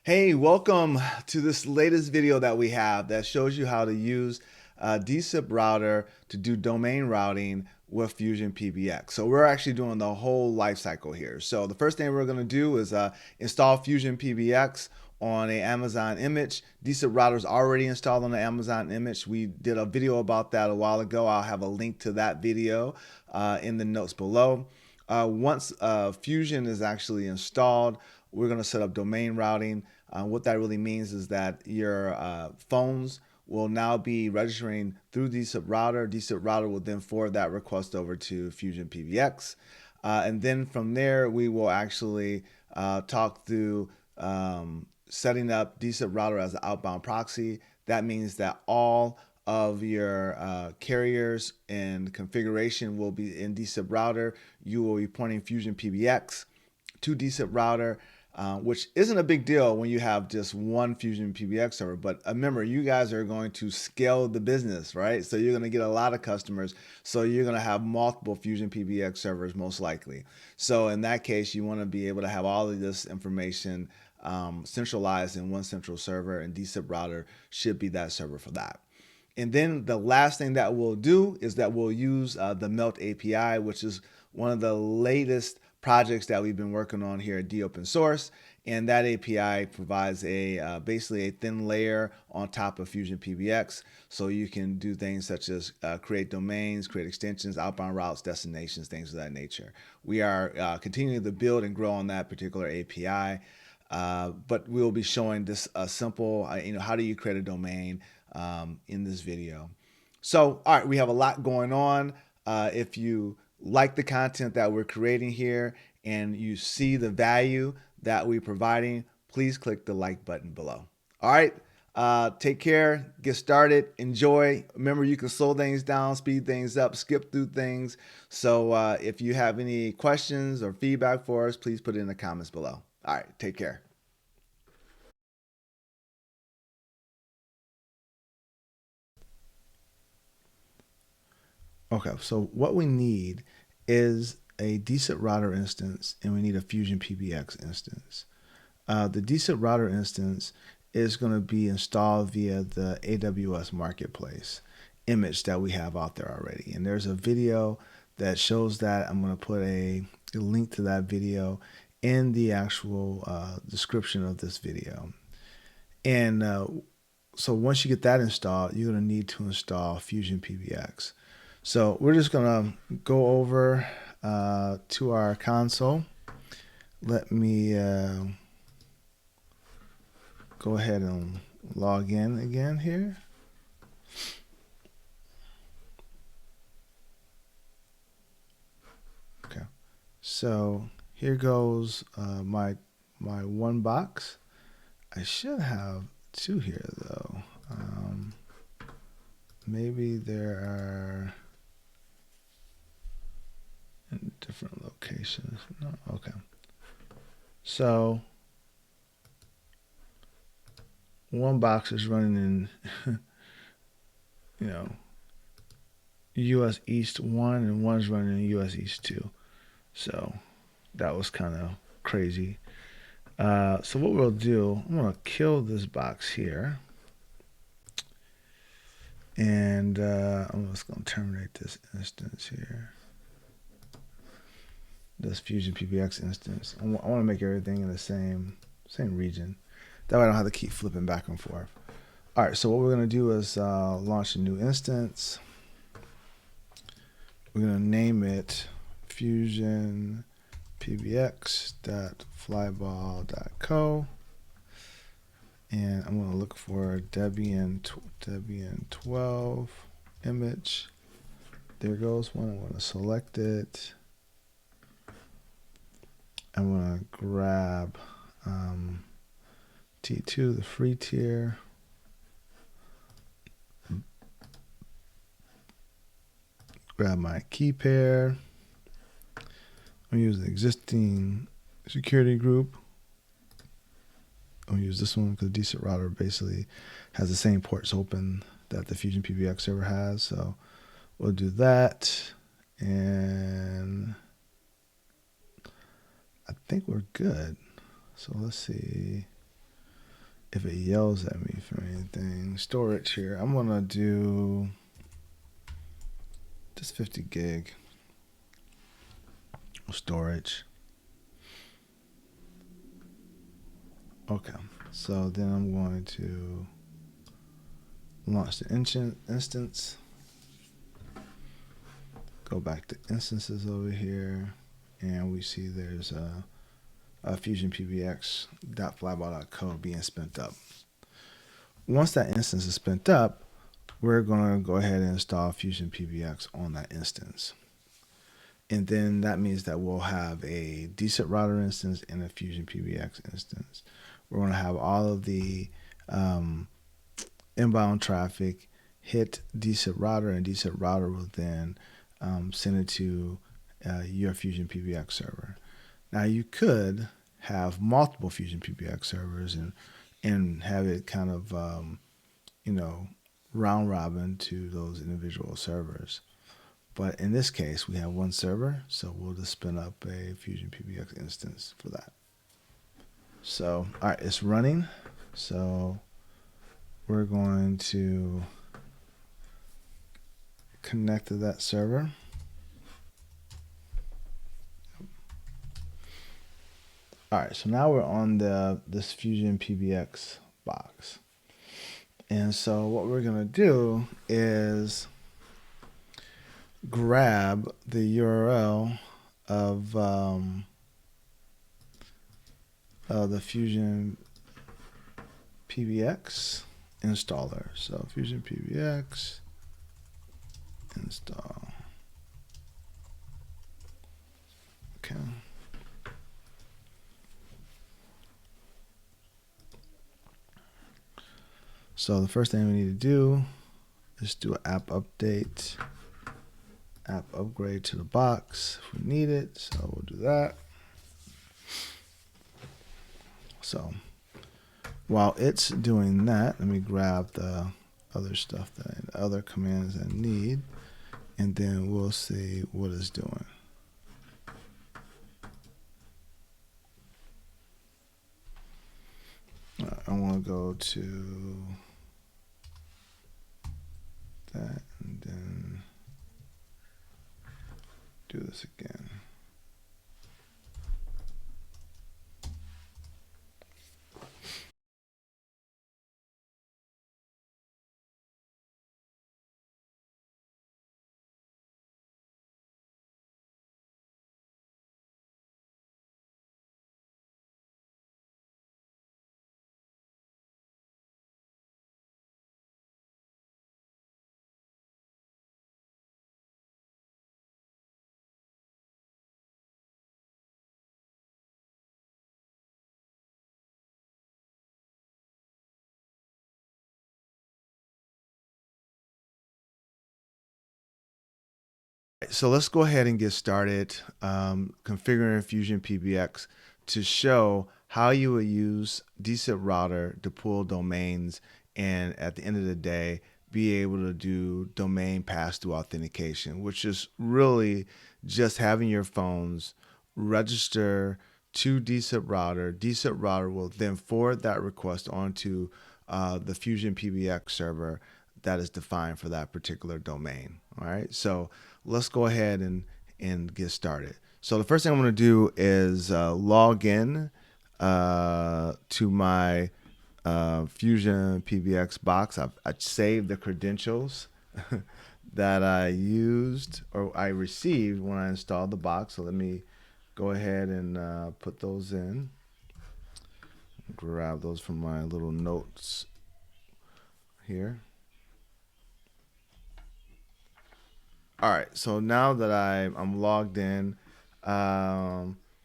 Hey, welcome to this latest video that we have that shows you how to use dSIPRouter to do domain routing with FusionPBX. So we're actually doing the whole life cycle here. So the first thing we're going to do is install FusionPBX on a Amazon image. dSIPRouter is already installed on the Amazon image. We did a video about that a while ago. I'll have a link to that video in the notes below. Once Fusion is actually installed, we're going to set up domain routing. What that really means is that your phones will now be registering through dSIPRouter. dSIPRouter will then forward that request over to FusionPBX. And then from there, we will actually talk through setting up dSIPRouter as an outbound proxy. That means that all of your carriers and configuration will be in dSIPRouter. You will be pointing FusionPBX to dSIPRouter, which isn't a big deal when you have just one FusionPBX server. But remember, you guys are going to scale the business, right? So you're going to get a lot of customers. So you're going to have multiple FusionPBX servers most likely. So in that case, you want to be able to have all of this information centralized in one central server, and dSIPRouter should be that server for that. And then the last thing that we'll do is that we'll use the MeltAPI, which is one of the latest projects that we've been working on here at dOpenSource. And that API provides basically a thin layer on top of FusionPBX. So you can do things such as create domains, create extensions, outbound routes, destinations, things of that nature. We are continuing to build and grow on that particular API. But we'll be showing this simple, how do you create a domain in this video. So, all right, we have a lot going on. If you like the content that we're creating here and you see the value that we're providing, please click the like button below. All right, take care, get started, enjoy. Remember, you can slow things down, speed things up, skip through things. So if you have any questions or feedback for us, please put it in the comments below. All right, take care. Okay, so what we need is a dSIPRouter instance, and we need a FusionPBX instance. The dSIPRouter instance is going to be installed via the AWS Marketplace image that we have out there already. And there's a video that shows that. I'm going to put a link to that video in the actual description of this video. And so once you get that installed, you're going to need to install FusionPBX. So we're just going to go over to our console. Let me go ahead and log in again here. Okay, so here goes my one box. I should have two here though. Maybe there are in different locations. No, okay. So one box is running in, US East 1, and one's running in US East 2. So that was kind of crazy. So what we'll do, I'm going to kill this box here. And I'm just going to terminate this instance here. This FusionPBX instance. I want to make everything in the same region. That way I don't have to keep flipping back and forth. All right, so what we're going to do is launch a new instance. We're going to name it FusionPBX.flyball.co. And I'm going to look for Debian 12 image. There goes one. I'm going to select it. I'm going to grab T2, the free tier. Grab my key pair. I'm going to use the existing security group. I'm going to use this one because dSIPRouter basically has the same ports open that the FusionPBX server has. So we'll do that. And I think we're good. So let's see. if it yells at me for anything. Storage here, I'm gonna do just 50 gig storage. Okay, so then I'm going to launch the instance. Go back to instances over here, and we see there's a FusionPBX.flyball.code being spent up. Once that instance is spent up, we're going to go ahead and install FusionPBX on that instance. And then that means that we'll have a dSIPRouter instance and a FusionPBX instance. We're going to have all of the inbound traffic hit dSIPRouter, and dSIPRouter will then send it to your FusionPBX server. Now you could have multiple FusionPBX servers and have it kind of round robin to those individual servers. But in this case, we have one server, so we'll just spin up a FusionPBX instance for that. So, all right, it's running. So we're going to connect to that server. All right, so now we're on this FusionPBX box. And so what we're going to do is grab the URL of the FusionPBX installer. So FusionPBX install. Okay. So the first thing we need to do is do an app update, app upgrade to the box if we need it. So we'll do that. So while it's doing that, let me grab the other stuff, other commands I need, and then we'll see what it's doing. I want to go to that and then do this again. So let's go ahead and get started configuring FusionPBX to show how you would use dSIPRouter to pull domains and at the end of the day be able to do domain pass-through authentication, which is really just having your phones register to dSIPRouter. dSIPRouter will then forward that request onto the FusionPBX server that is defined for that particular domain. All right, so let's go ahead and get started. So the first thing I'm going to do is log in to my FusionPBX box. I saved the credentials that I used or I received when I installed the box. So let me go ahead and put those in. Grab those from my little notes here. All right, so now that I'm logged in,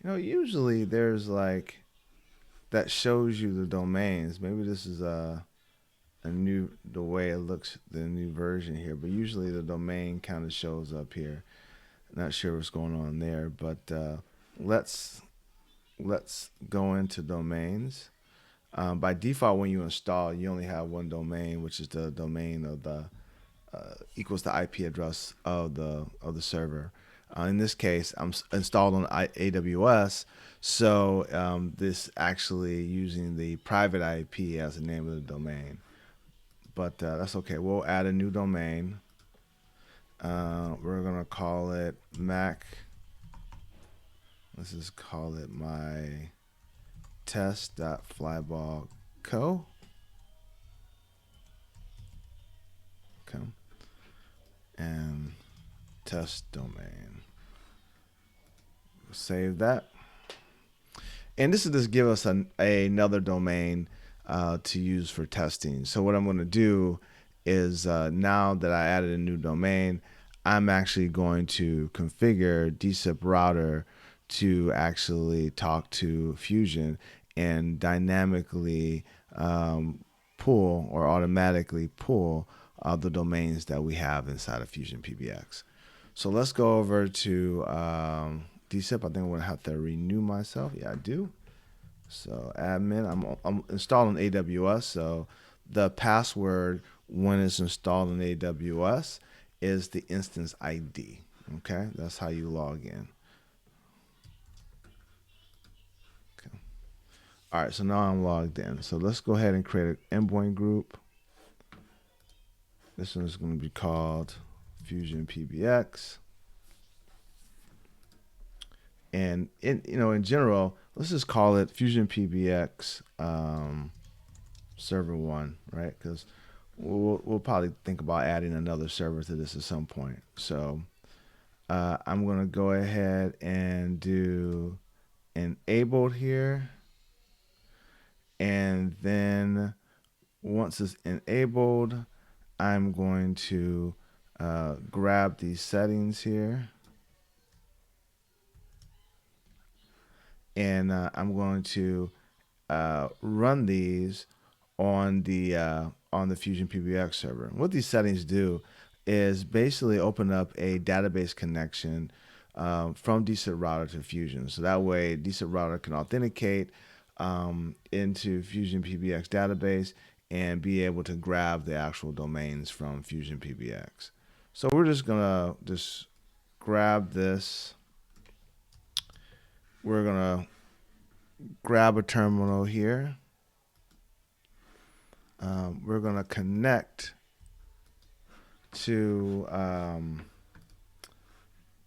usually there's like that shows you the domains. Maybe this is the way it looks, the new version here, but usually the domain kind of shows up here. Not sure what's going on there, but let's go into domains. By default, when you install, you only have one domain, which is the domain of the equals the IP address of the server. In this case, I'm installed on AWS, so this actually using the private IP as the name of the domain. But that's okay. We'll add a new domain. We're gonna call it Mac. Let's just call it my test.flyball.co. Okay. And test domain. Save that. And this is just give us another domain to use for testing. So what I'm going to do is now that I added a new domain, I'm actually going to configure dSIPRouter to actually talk to Fusion and dynamically pull or automatically pull the domains that we have inside of FusionPBX. So let's go over to dSIP. I think I'm going to have to renew myself. Yeah, I do. So admin, I'm installed on AWS. So the password when it's installed on AWS is the instance ID. Okay, that's how you log in. Okay. All right, so now I'm logged in. So let's go ahead and create an endpoint group. This one is going to be called FusionPBX. And in general, let's just call it FusionPBX server 1, right? Because we'll probably think about adding another server to this at some point. So I'm going to go ahead and do enabled here. And then once it's enabled, I'm going to grab these settings here. And I'm going to run these on the FusionPBX server. What these settings do is basically open up a database connection from dSIPRouter to Fusion. So that way dSIPRouter can authenticate into FusionPBX database and be able to grab the actual domains from FusionPBX. So we're just gonna grab this. We're gonna grab a terminal here. We're gonna connect to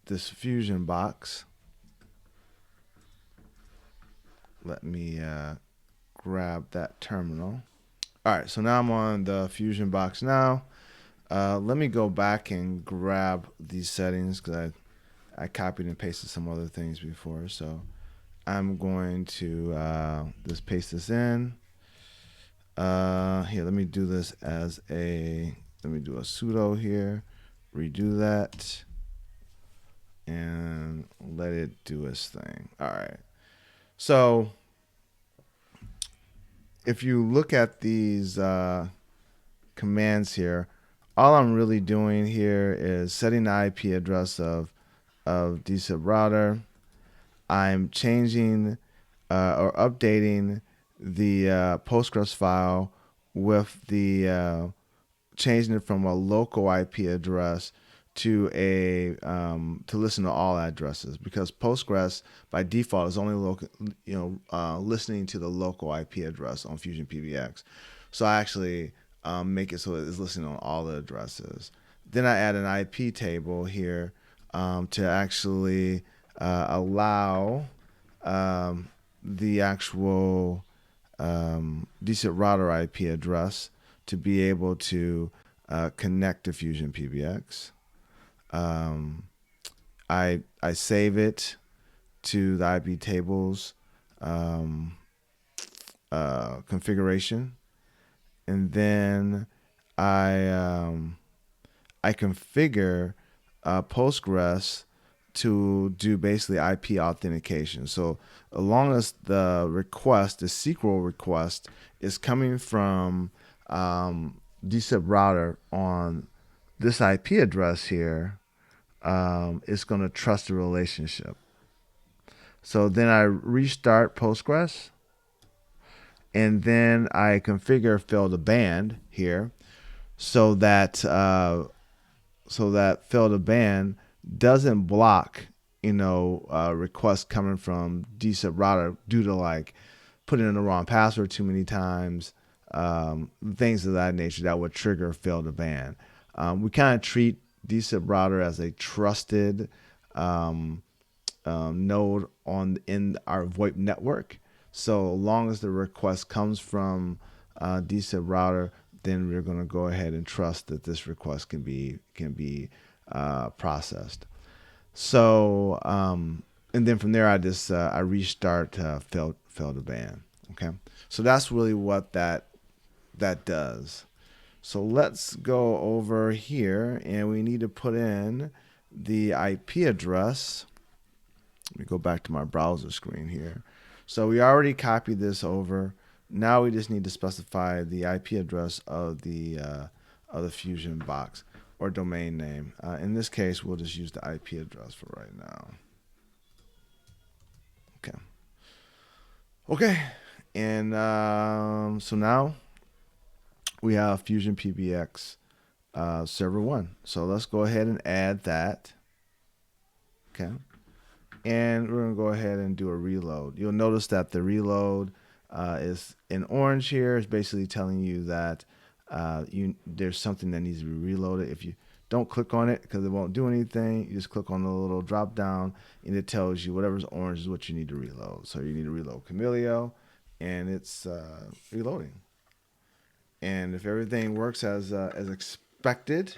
this Fusion box. Let me grab that terminal. All right, so now I'm on the Fusion box now. Let me go back and grab these settings because I copied and pasted some other things before. So I'm going to just paste this in. Here, let me do this as let me do a sudo here, redo that, and let it do its thing. All right. So if you look at these commands here, all I'm really doing here is setting the IP address of dSIPRouter. I'm changing or updating the Postgres file with the changing it from a local IP address to to listen to all addresses, because Postgres by default is only listening to the local IP address on FusionPBX. So I actually make it so it's listening on all the addresses. Then I add an IP table here to actually allow the actual dSIPRouter IP address to be able to connect to FusionPBX. I save it to the IP tables configuration, and then I configure Postgres to do basically IP authentication. So as long as the request, the SQL request, is coming from dSIPRouter on this IP address here, it's going to trust the relationship. So then I restart Postgres, and then I configure fill to band here, so that fill to band doesn't block, requests coming from dSIPRouter due to like putting in the wrong password too many times, things of that nature that would trigger fail to ban. We kind of treat dSIPRouter as a trusted node in our VoIP network. So long as the request comes from dSIPRouter, then we're going to go ahead and trust that this request can be processed. So and then from there, I restart fail to ban. Okay, so that's really what that does. So let's go over here, and we need to put in the IP address. Let me go back to my browser screen here. So we already copied this over. Now we just need to specify the IP address of the Fusion box or domain name. In this case, we'll just use the IP address for right now. Okay, and so now we have FusionPBX server 1. So let's go ahead and add that. Okay, and we're going to go ahead and do a reload. You'll notice that the reload is in orange here. It's basically telling you that there's something that needs to be reloaded. If you don't click on it because it won't do anything, you just click on the little drop down and it tells you whatever's orange is what you need to reload. So you need to reload Camilio, and it's reloading. And if everything works as expected,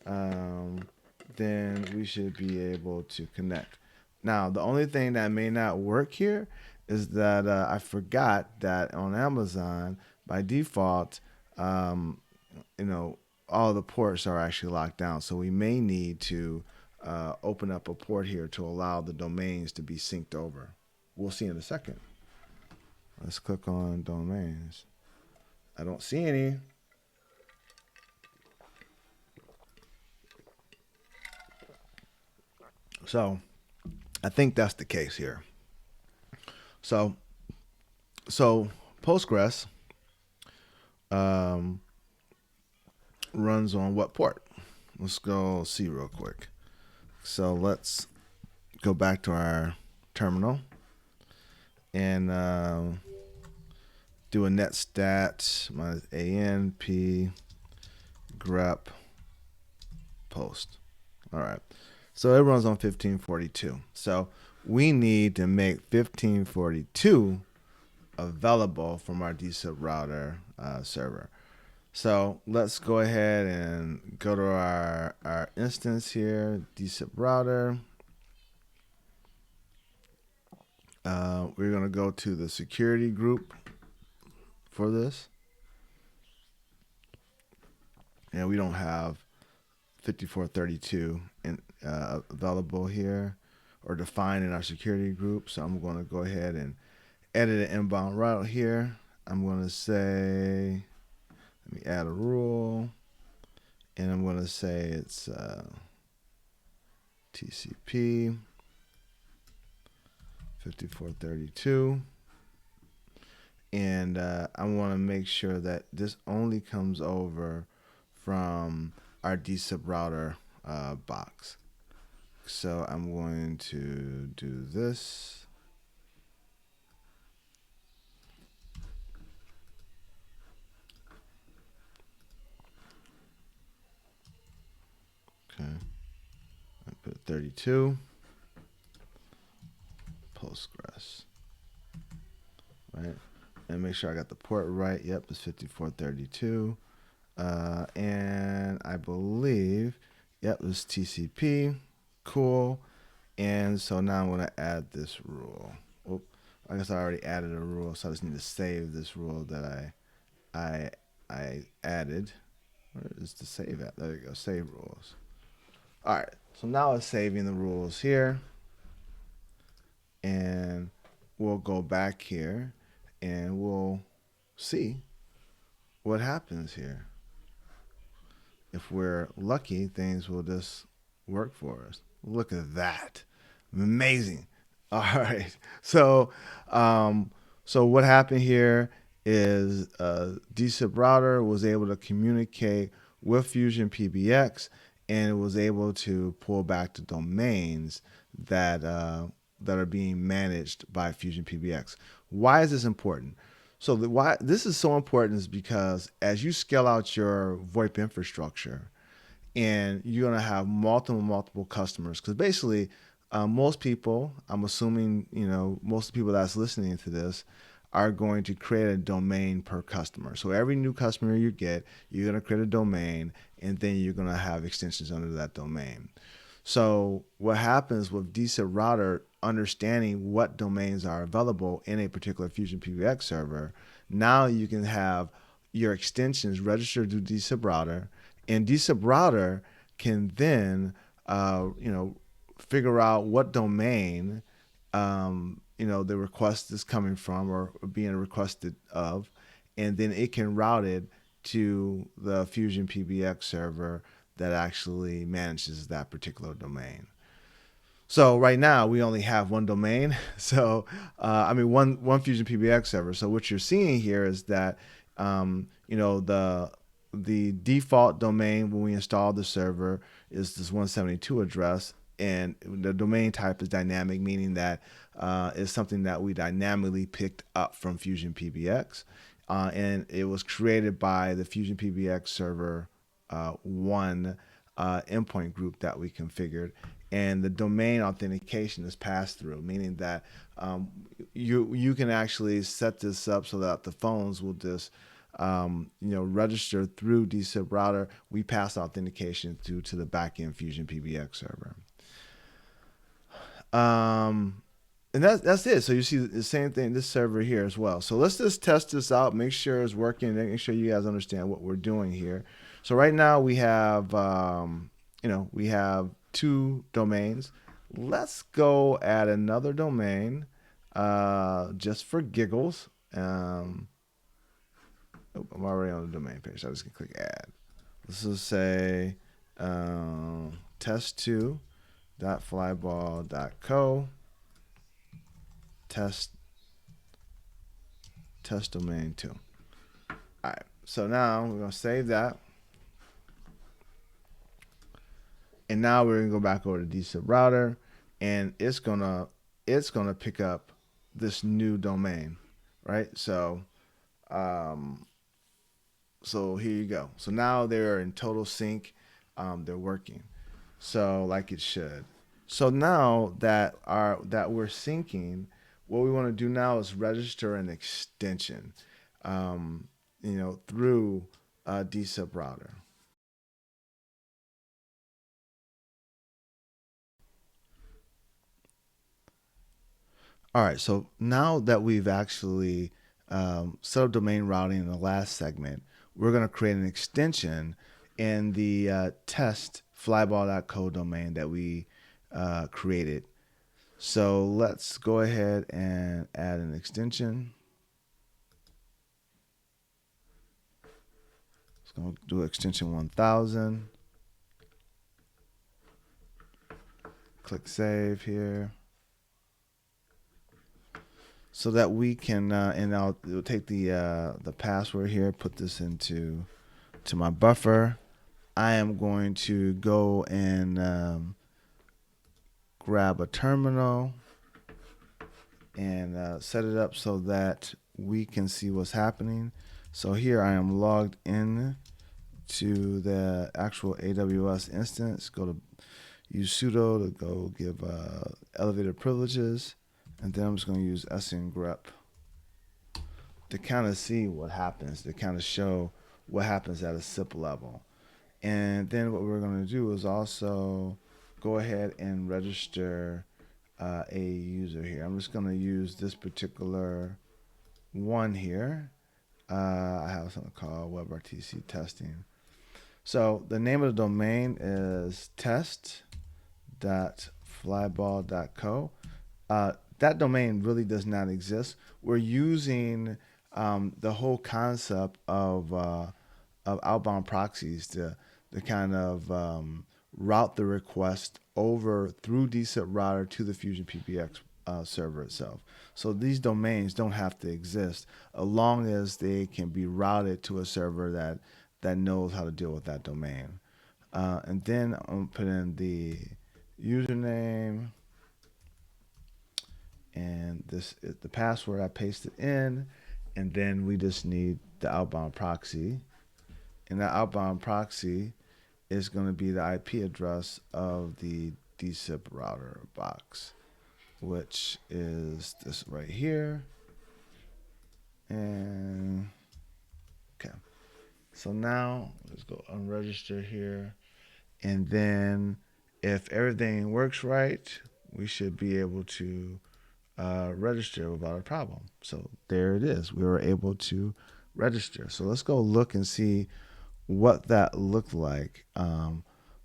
then we should be able to connect. Now, the only thing that may not work here is that I forgot that on Amazon, by default, all the ports are actually locked down. So we may need to open up a port here to allow the domains to be synced over. We'll see in a second. Let's click on domains. I don't see any. So I think that's the case here. So Postgres runs on what port? Let's go see real quick. So let's go back to our terminal and do a netstat minus anp grep post. All right. So it runs on 1542. So we need to make 1542 available from our dSIPRouter server. So let's go ahead and go to our instance here, dSIPRouter. We're going to go to the security group for this. And we don't have 5432 available here or defined in our security group. So I'm going to go ahead and edit an inbound route here. I'm going to say, let me add a rule, and I'm going to say it's TCP 5432. And I want to make sure that this only comes over from our dSIPRouter box. So I'm going to do this. Okay, I put 32 Postgres, right? And make sure I got the port right. Yep, it's 5432. And I believe, yep, it's TCP. Cool. And so now I'm going to add this rule. Oop, I guess I already added a rule, so I just need to save this rule that I added. Where is the save at? There you go, save rules. All right, so now it's saving the rules here. And we'll go back here and we'll see what happens here. If we're lucky, things will just work for us. Look at that. Amazing. All right. So what happened here is dSIPRouter was able to communicate with FusionPBX, and it was able to pull back the domains that that are being managed by FusionPBX. Why is this important? So why this is so important is because as you scale out your VoIP infrastructure, and you're gonna have multiple customers, because basically most people, I'm assuming, most people that's listening to this are going to create a domain per customer. So every new customer you get, you're gonna create a domain, and then you're gonna have extensions under that domain. So what happens with dSIPRouter understanding what domains are available in a particular FusionPBX server, now you can have your extensions registered to dSIPRouter, and dSIPRouter can then figure out what domain the request is coming from or being requested of, and then it can route it to the FusionPBX server that actually manages that particular domain. So right now we only have one domain. So one FusionPBX server. So what you're seeing here is that the default domain when we install the server is this 172 address, and the domain type is dynamic, meaning that it's something that we dynamically picked up from FusionPBX, and it was created by the FusionPBX server one endpoint group that we configured, and the domain authentication is passed through, meaning that you can actually set this up so that the phones will just register through dSIPRouter. We pass authentication through to the backend FusionPBX server. And that's it. So you see the same thing, this server here as well. So let's just test this out, make sure it's working, make sure you guys understand what we're doing here. So right now we have, we have 2 domains. Let's go add another domain just for giggles. I'm already on the domain page. So I'm just gonna click add. Let's just say test2.flyball.co test domain 2. All right, so now we're gonna save that, and now we're gonna go back over to dSIPRouter, and it's gonna pick up this new domain, right? So so here you go. So now they're in total sync. They're working so like it should. So now that we're syncing, what we want to do now is register an extension through dSIPRouter. All right, so now that we've actually set up domain routing in the last segment, we're going to create an extension in the test flyball.co domain that we created. So let's go ahead and add an extension. It's going to do extension 1000. Click save here. So that we can, and I'll take the password here, put this into my buffer. I am going to go and grab a terminal and set it up so that we can see what's happening. So here I am logged in to the actual AWS instance. Go to use sudo to go give elevated privileges. And then I'm just going to use sngrep to kind of see what happens, to kind of show what happens at a SIP level. And then what we're going to do is also go ahead and register a user here. I'm just going to use this particular one here. I have something called WebRTC testing. So the name of the domain is test.flyball.co. That domain really does not exist. We're using the whole concept of outbound proxies to kind of route the request over through dSIPRouter to the FusionPBX server itself. So these domains don't have to exist as long as they can be routed to a server that knows how to deal with that domain. And then I'm going to put in the username, and this is the password I pasted in, and then we just need the outbound proxy, and that outbound proxy is going to be the IP address of the dSIPRouter box, which is this right here. And okay, so now let's go unregister here, and then if everything works right, we should be able to register without a problem. So there it is. We were able to register. So let's go look and see what that looked like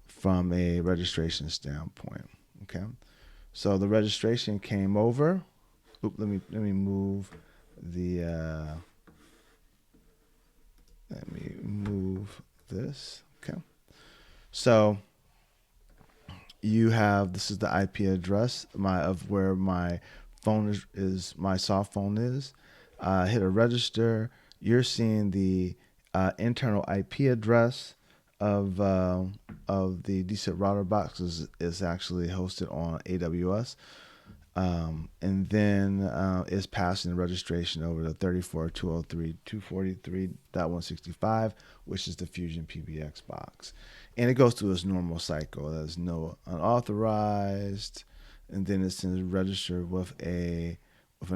from a registration standpoint. Okay. So the registration came over. Let me move the let me move this. Okay. So you have, this is the IP address of where my phone is my soft phone is. Hit a register. You're seeing the internal IP address of the dSIPRouter box is actually hosted on AWS. And then is passing the registration over to 34.203.243.165, which is the FusionPBX box. And it goes through its normal cycle. There's no unauthorized, and then it's registered with an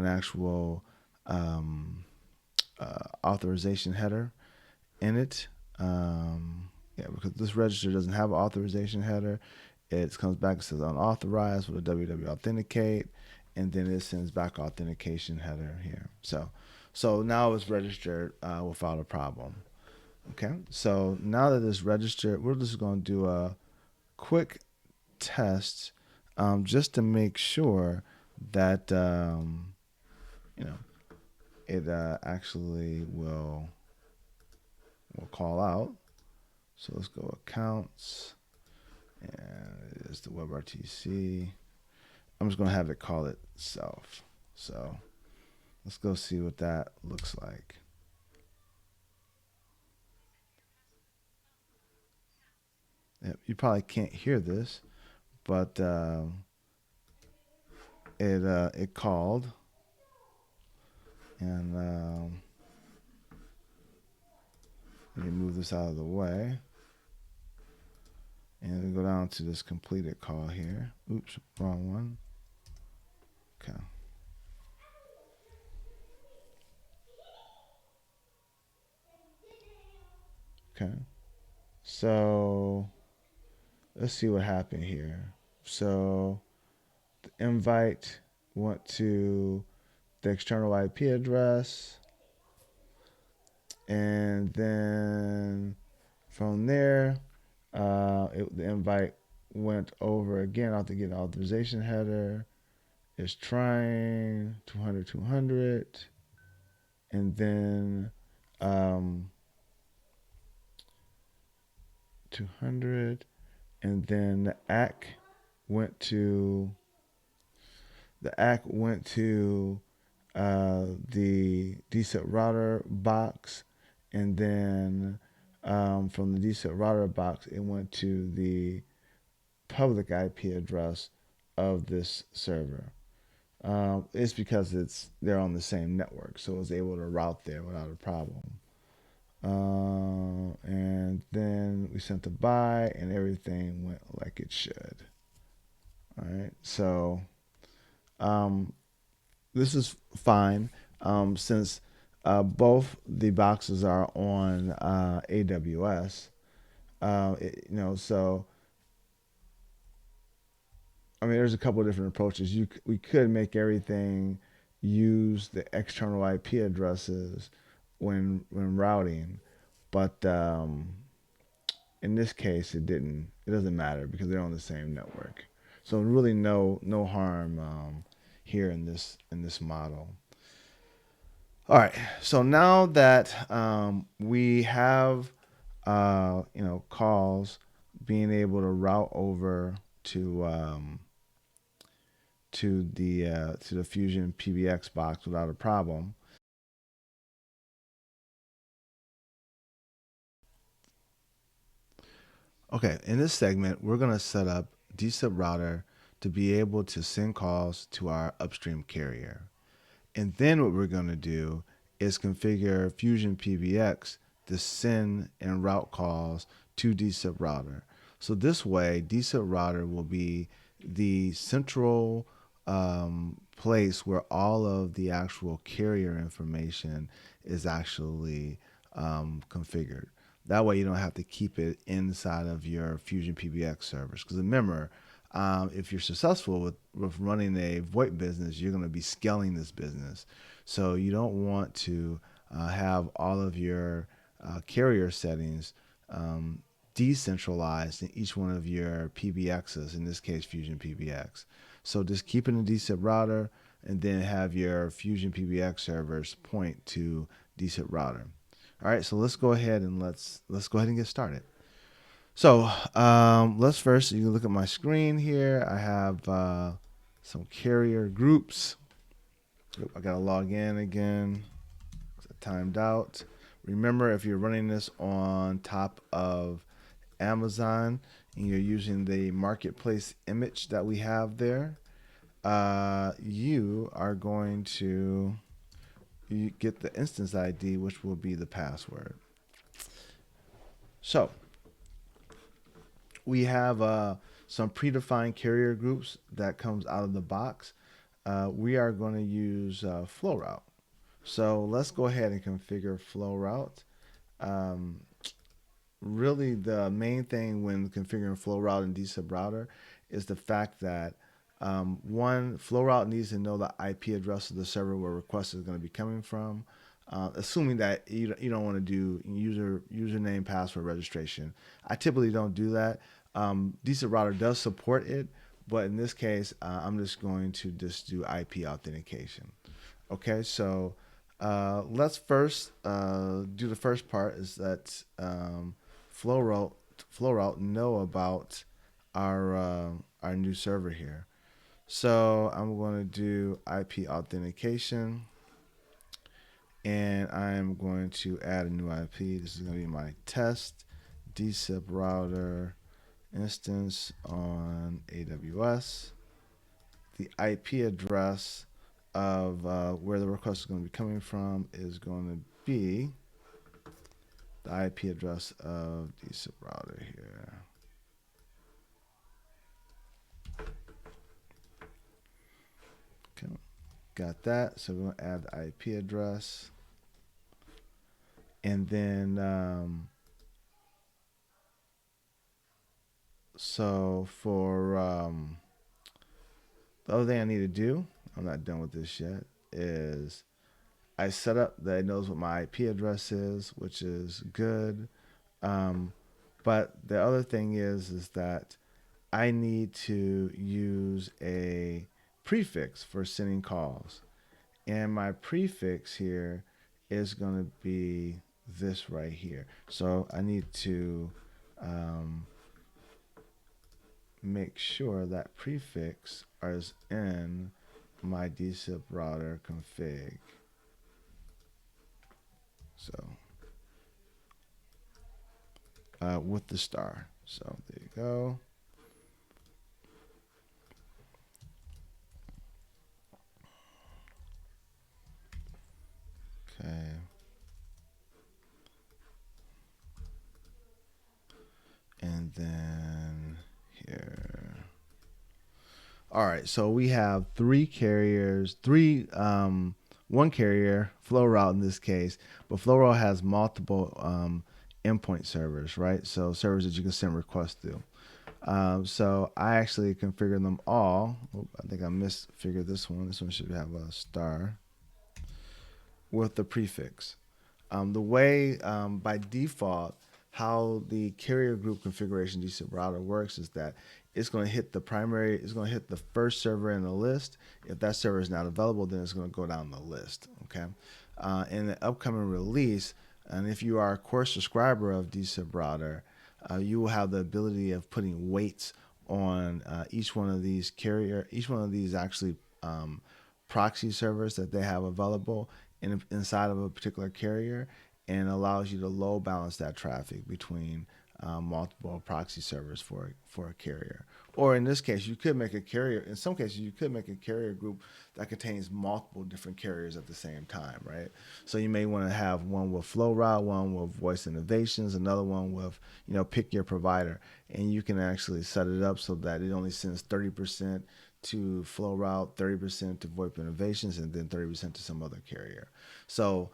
actual authorization header in it. Yeah, because this register doesn't have an authorization header. It comes back and says unauthorized with a www authenticate, and then it sends back authentication header here. So now it's registered without a problem. Okay, so now that it's registered, we're just going to do a quick test just to make sure that it actually will call out. So let's go accounts, and it's the WebRTC. I'm just going to have it call itself. So let's go see what that looks like. Yep, you probably can't hear this, but it called, and let me move this out of the way, and we go down to this completed call here. Oops, wrong one. Okay. Okay. So let's see what happened here. So the invite went to the external IP address, and then from there, the invite went over again. I have to get an authorization header. It's trying 200, 200, and then 200, and then the ACK went to the dSIPRouter box, and then from the dSIPRouter box, it went to the public IP address of this server. It's because they're on the same network, so it was able to route there without a problem. And then we sent the buy, and everything went like it should. All right, so this is fine since both the boxes are on AWS. So I mean, there's a couple of different approaches. We could make everything use the external IP addresses when routing, but in this case, it didn't. It doesn't matter because they're on the same network. So really, no harm here in this model. All right. So now that we have calls being able to route over to the FusionPBX box without a problem. Okay, in this segment, we're going to set up dSIPRouter to be able to send calls to our upstream carrier. And then what we're going to do is configure FusionPBX to send and route calls to dSIPRouter. So this way, dSIPRouter will be the central place where all of the actual carrier information is actually configured. That way you don't have to keep it inside of your FusionPBX servers. Because remember, if you're successful with running a VoIP business, you're going to be scaling this business. So you don't want to have all of your carrier settings decentralized in each one of your PBXs, in this case FusionPBX. So just keep it in dSIPRouter and then have your FusionPBX servers point to dSIPRouter. All right, so let's go ahead and let's go ahead and get started. So let's first, you can look at my screen here. I have some carrier groups. I got to log in again. I timed out. Remember, if you're running this on top of Amazon and you're using the marketplace image that we have there, you are going to get the instance ID, which will be the password. So we have some predefined carrier groups that comes out of the box. We are going to use Flowroute. So let's go ahead and configure Flowroute. Really, the main thing when configuring Flowroute and dSIPRouter is the fact that one, Flowroute needs to know the IP address of the server where request is going to be coming from, assuming that you don't want to do username, password registration. I typically don't do that. dSIPRouter does support it, but in this case, I'm just going to do IP authentication. Okay, so let's first do the first part, is that Flowroute know about our new server here. So I'm going to do IP authentication, and I'm going to add a new IP. This is going to be my test dSIPRouter instance on AWS. The IP address of where the request is going to be coming from is going to be the IP address of dSIPRouter here. Okay, got that. So we're going to add the IP address. And then, so for the other thing I need to do, I'm not done with this yet, is I set up that it knows what my IP address is, which is good. But the other thing is that I need to use a prefix for sending calls. And my prefix here is going to be this right here. So I need to make sure that prefix is in my dSIPRouter config. So with the star. So there you go. Okay. And then here. All right, so we have three carriers, one carrier, Flowroute in this case, but Flowroute has multiple endpoint servers, right? So servers that you can send requests to. So I actually configured them all. I think I misfigured this one. This one should have a star with the prefix. The way by default how the carrier group configuration dSIPRouter works is that it's going to hit the primary, it's going to hit the first server in the list. If that server is not available, then it's going to go down the list. Okay. In the upcoming release, and if you are a core subscriber of dSIPRouter, you will have the ability of putting weights on each one of these actually proxy servers that they have available inside of a particular carrier, and allows you to load balance that traffic between multiple proxy servers for a carrier. Or in this case, you could make a carrier. In some cases, you could make a carrier group that contains multiple different carriers at the same time, right? So you may want to have one with Flowroute, one with Voice Innovations, another one with, pick your provider, and you can actually set it up so that it only sends 30% to Flowroute, 30% to VoIP Innovations, and then 30% to some other carrier. So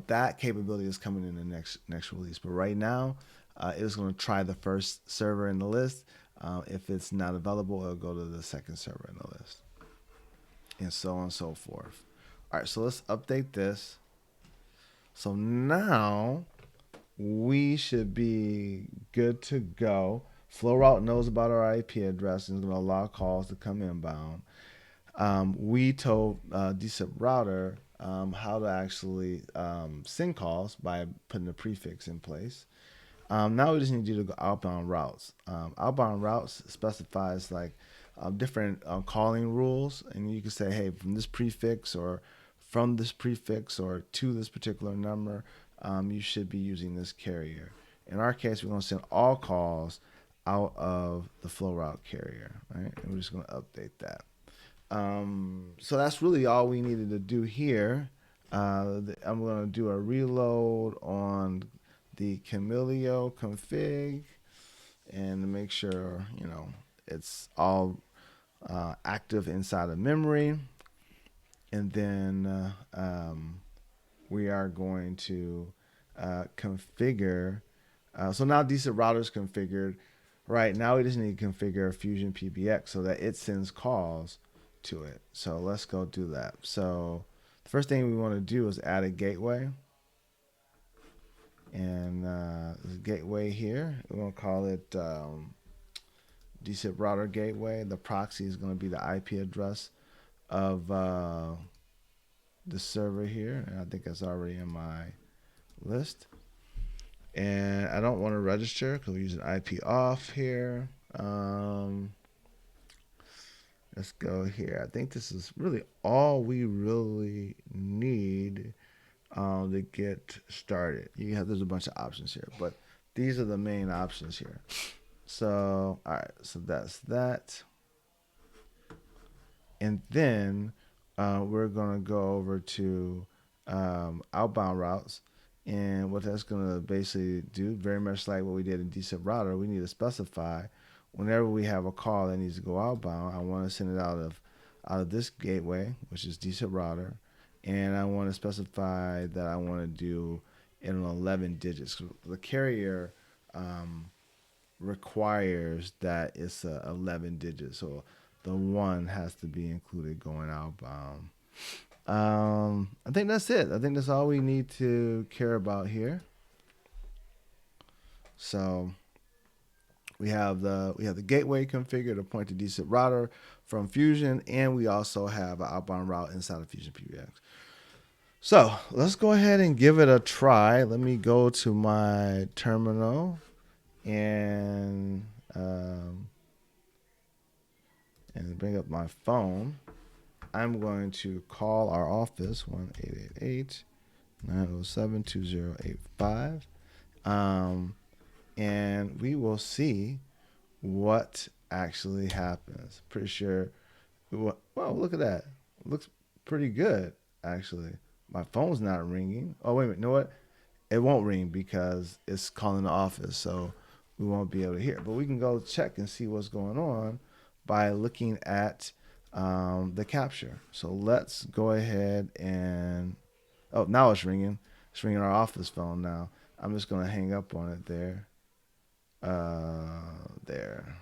that capability is coming in the next release. But right now, it's going to try the first server in the list. If it's not available, it'll go to the second server in the list, and so on and so forth. All right, so let's update this. So now we should be good to go. Flowroute knows about our IP address and is going to allow calls to come inbound. We told dSIPRouter how to actually send calls by putting a prefix in place. Now we just need you to go outbound routes. Outbound routes specifies like different calling rules, and you can say, hey, from this prefix or from this prefix or to this particular number, you should be using this carrier. In our case, we're going to send all calls out of the Flowroute carrier, right? And we're just going to update that. So that's really all we needed to do here. I'm going to do a reload on the Camilio config and make sure it's all active inside of memory, and then we are going to configure. So now dSIPRouter is configured. Right now we just need to configure FusionPBX so that it sends calls to it. So let's go do that. So the first thing we want to do is add a gateway. And this gateway here, we're going to call it dSIPRouter gateway. The proxy is going to be the IP address of the server here. And I think that's already in my list. And I don't want to register because we're using IP off here. Let's go here. I think this is really all we really need to get started. There's a bunch of options here, but these are the main options here. So, all right, so that's that. And then we're going to go over to outbound routes. And what that's going to basically do, very much like what we did in dSIPRouter, we need to specify whenever we have a call that needs to go outbound, I want to send it out of this gateway, which is dSIPRouter. And I want to specify that I want to do it in 11 digits. The carrier requires that it's 11 digits, so the 1 has to be included going outbound. I think that's it. I think that's all we need to care about here. So we have the gateway configured to point to dSIPRouter from Fusion, and we also have an outbound route inside of FusionPBX. So let's go ahead and give it a try. Let me go to my terminal and bring up my phone. I'm going to call our office 1-888-907-2085, and we will see what actually happens. Pretty sure. Wow, look at that. Looks pretty good, actually. My phone's not ringing. Oh, wait a minute. You know what? It won't ring because it's calling the office, so we won't be able to hear it. But we can go check and see what's going on by looking at the capture. So let's go ahead and, oh, now it's ringing. It's ringing our office phone now. I'm just going to hang up on it there. There.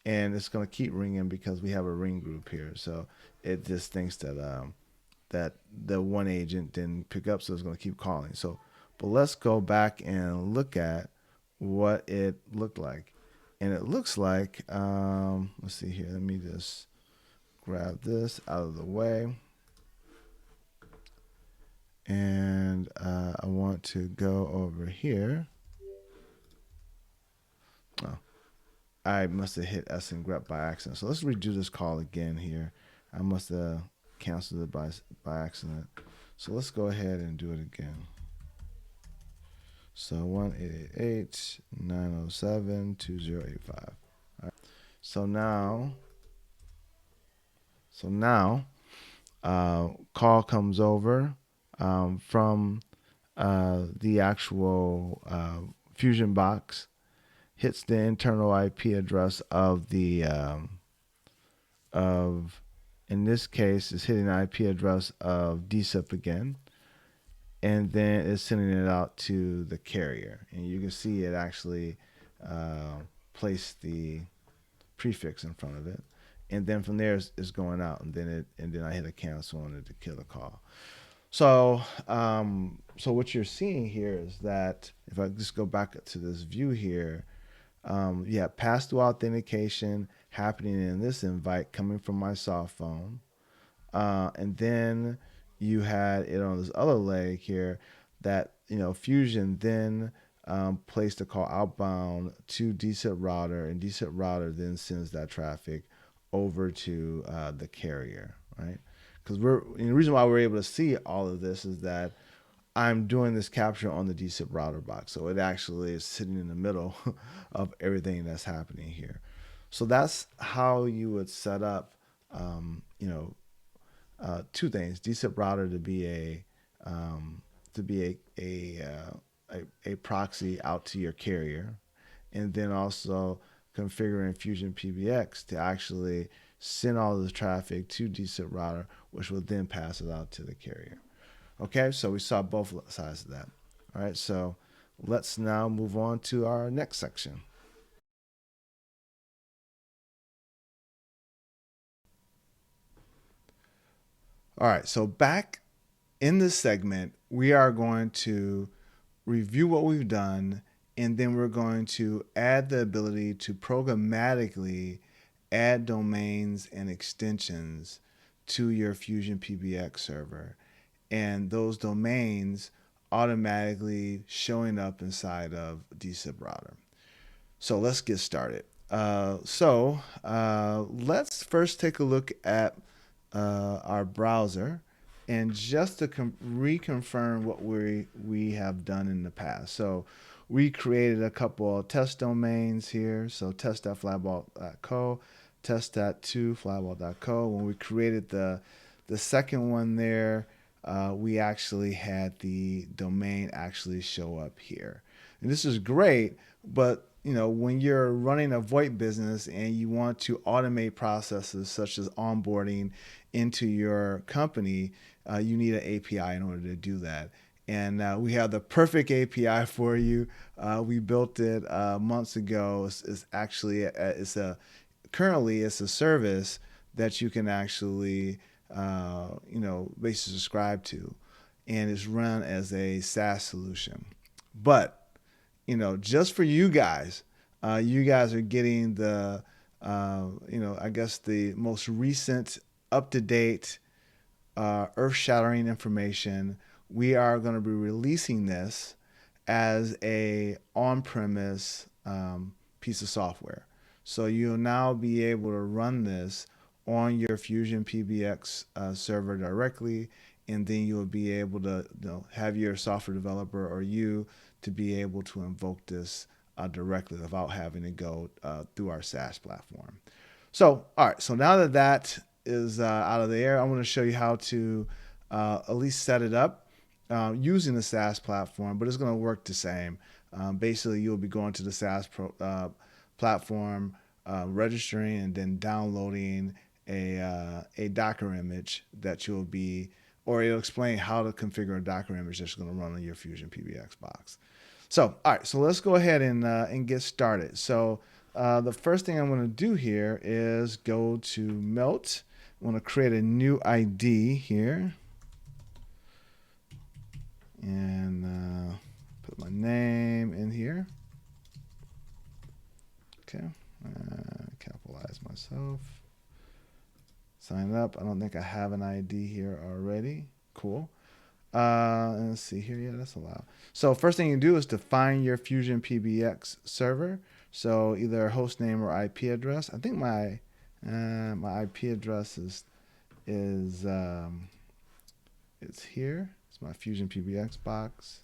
And it's going to keep ringing because we have a ring group here. So it just thinks that that the one agent didn't pick up, so it's going to keep calling. So, but let's go back and look at what it looked like. And it looks like, let's see here. Let me just grab this out of the way. And I want to go over here. Oh, I must have hit S and grep by accident. So let's redo this call again here. I must have canceled it by accident. So let's go ahead and do it again. So 188.907.2085. All right. So now, call comes over from the actual Fusion box, hits the internal IP address of in this case, is hitting the IP address of dSIP again, and then it's sending it out to the carrier. And you can see it actually placed the prefix in front of it. And then from there, it's going out, and then I hit a cancel on it to kill the call. So, so what you're seeing here is that if I just go back to this view here, you have pass-through authentication happening in this invite coming from my soft phone, and then you had it on this other leg here that Fusion then placed a call outbound to dSIPRouter, and dSIPRouter then sends that traffic over to the carrier, right? Because the reason why we're able to see all of this is that I'm doing this capture on the dSIPRouter box, so it actually is sitting in the middle of everything that's happening here. So that's how you would set up, two things: dSIPRouter to be a proxy out to your carrier, and then also configuring FusionPBX to actually send all the traffic to dSIPRouter, which will then pass it out to the carrier. Okay, so we saw both sides of that. All right, so let's now move on to our next section. All right, so back in this segment, we are going to review what we've done, and then we're going to add the ability to programmatically add domains and extensions to your FusionPBX server, and those domains automatically showing up inside of dSIPRouter. So let's get started. Let's first take a look at our browser, and just to reconfirm what we have done in the past. So we created a couple of test domains here. So test.flyball.co, test.2flyball.co. When we created the second one there, we actually had the domain actually show up here. And this is great, but when you're running a VoIP business and you want to automate processes such as onboarding into your company, you need an API in order to do that. And we have the perfect API for you. We built it months ago. It's actually currently it's a service that you can actually basically subscribe to, and it's run as a SaaS solution. But just for you guys are getting the, I guess the most recent, up-to-date, earth-shattering information. We are going to be releasing this as a on-premise piece of software. So you'll now be able to run this on your FusionPBX server directly, and then you'll be able to have your software developer or you to be able to invoke this directly without having to go through our SaaS platform. So, all right, so now that that is out of the air, I'm going to show you how to at least set it up using the SaaS platform, but it's going to work the same. Basically, you'll be going to the SaaS platform, registering, and then downloading a Docker image that you'll be, or it'll explain how to configure a Docker image that's going to run on your FusionPBX box. So, all right, so let's go ahead and get started. So the first thing I'm going to do here is go to Melt. I'm going to create a new ID here, and put my name in here. Okay, capitalize myself. Sign up. I don't think I have an ID here already. Cool. And let's see here. Yeah, that's allowed. So first thing you do is define your FusionPBX server. So either host name or IP address. I think my IP address is it's here. It's my FusionPBX box.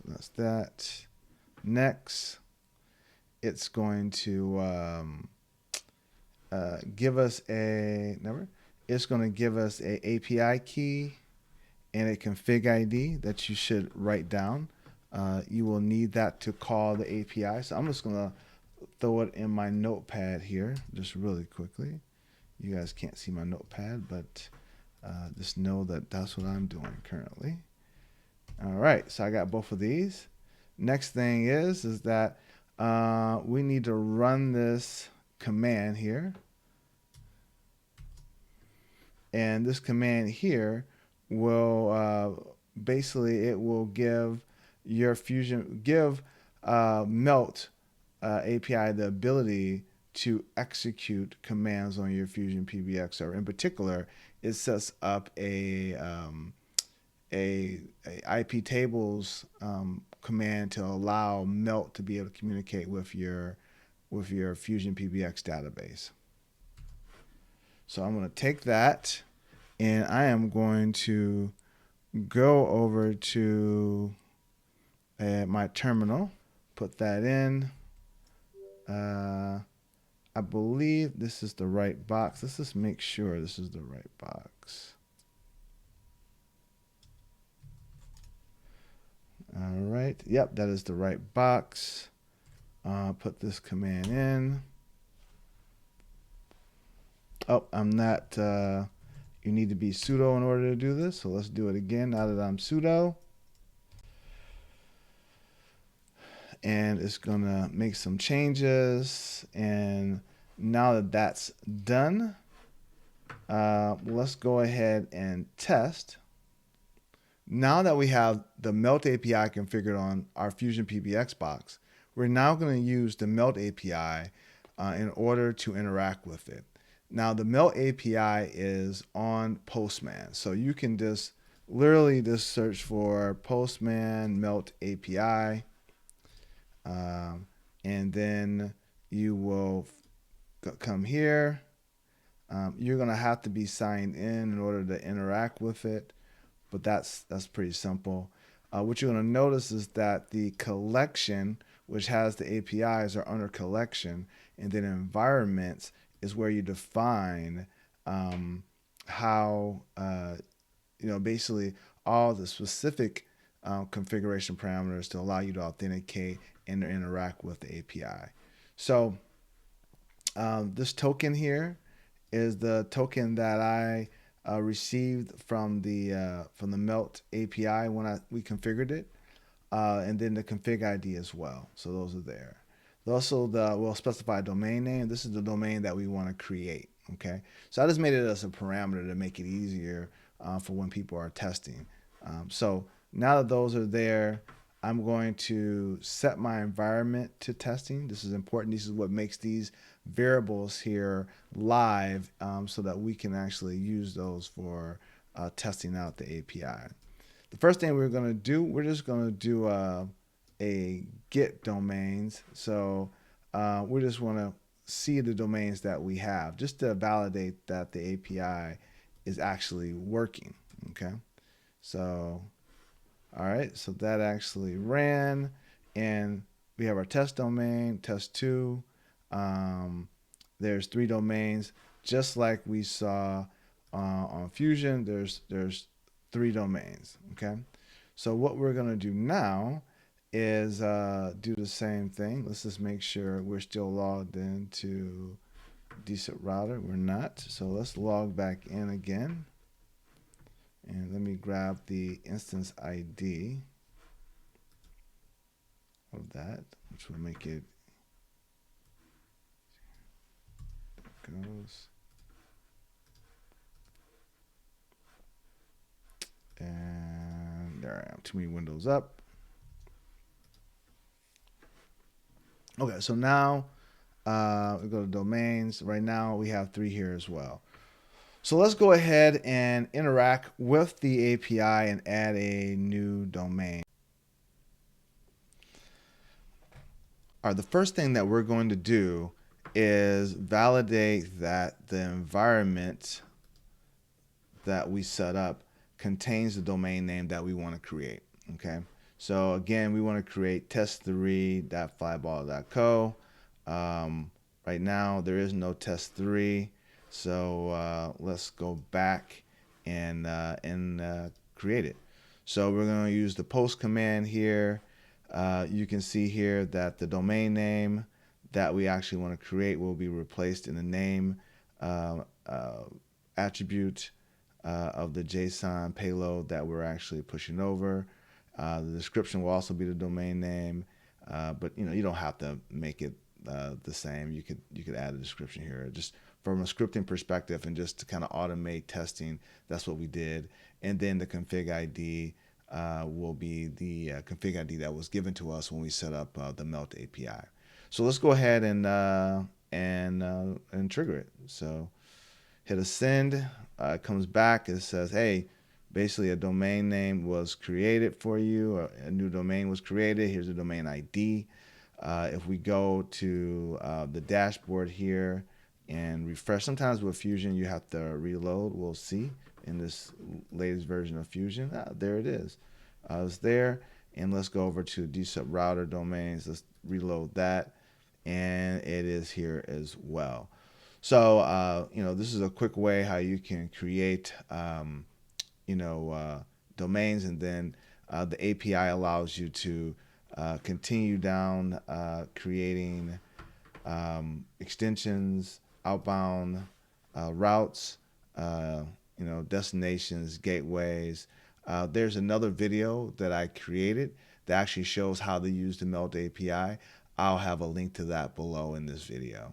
So that's that. Next, it's going to give us it's going to give us a API key and a config ID that you should write down. You will need that to call the API. So I'm just going to throw it in my notepad here just really quickly. You guys can't see my notepad, but just know that that's what I'm doing currently. All right, so I got both of these. Next thing is that we need to run this command here. And this command here will basically, it will give your Melt API the ability to execute commands on your FusionPBX server. In particular, it sets up a IP tables command to allow Melt to be able to communicate with your FusionPBX database. So I'm going to take that and I am going to go over to my terminal, put that in. I believe this is the right box. Let's just make sure this is the right box. All right. Yep, that is the right box. Put this command in. Oh, I'm not. You need to be sudo in order to do this. So let's do it again now that I'm sudo. And it's going to make some changes. And now that that's done, let's go ahead and test. Now that we have the MeltAPI configured on our FusionPBX box, we're now going to use the MeltAPI in order to interact with it. Now the MeltAPI is on Postman, so you can just literally just search for Postman MeltAPI, and then you will come here. You're going to have to be signed in order to interact with it, but that's pretty simple. What you're going to notice is that the collection, which has the APIs, are under collection, and then environments is where you define how, basically all the specific configuration parameters to allow you to authenticate and interact with the API. So this token here is the token that I received from the Melt API when we configured it, and then the config ID as well. So those are there. Also, we'll specify a domain name. This is the domain that we want to create. Okay, so I just made it as a parameter to make it easier for when people are testing. So now that those are there, I'm going to set my environment to testing. This is important. This is what makes these variables here live, so that we can actually use those for testing out the API. The first thing we're going to do, we're just going to do a get domains. So we just want to see the domains that we have just to validate that the API is actually working. Okay, so all right, so that actually ran, and we have our test domain, test2. There's 3 domains, just like we saw on Fusion. There's 3 domains. Okay, so what we're gonna do now is do the same thing. Let's just make sure we're still logged into dSIPRouter. We're not, so let's log back in again. And let me grab the instance ID of that, which will make it, there it goes. And there I am, too many windows up. Okay, so now we go to domains. Right now we have 3 here as well. So let's go ahead and interact with the API and add a new domain. All right, the first thing that we're going to do is validate that the environment that we set up contains the domain name that we want to create. Okay, So again, we want to create test3.flyball.co. Right now, there is no test3. So let's go back and create it. So we're going to use the post command here. You can see here that the domain name that we actually want to create will be replaced in the name attribute of the JSON payload that we're actually pushing over. The description will also be the domain name, but you don't have to make it the same. You could add a description here, just from a scripting perspective, and just to kind of automate testing. That's what we did. And then the config ID will be the config ID that was given to us when we set up the MeltAPI. So let's go ahead and trigger it. So hit a send. It comes back. It says, hey, basically a domain name was created for you. Or a new domain was created. Here's the domain ID. If we go to the dashboard here and refresh, sometimes with Fusion you have to reload. We'll see in this latest version of Fusion. There it is. It's there. And let's go over to dSIPRouter domains. Let's reload that. And it is here as well. So, this is a quick way how you can create, domains, and then the API allows you to continue down creating extensions, outbound routes, destinations, gateways. There's another video that I created that actually shows how to use the MeltAPI. I'll have a link to that below in this video.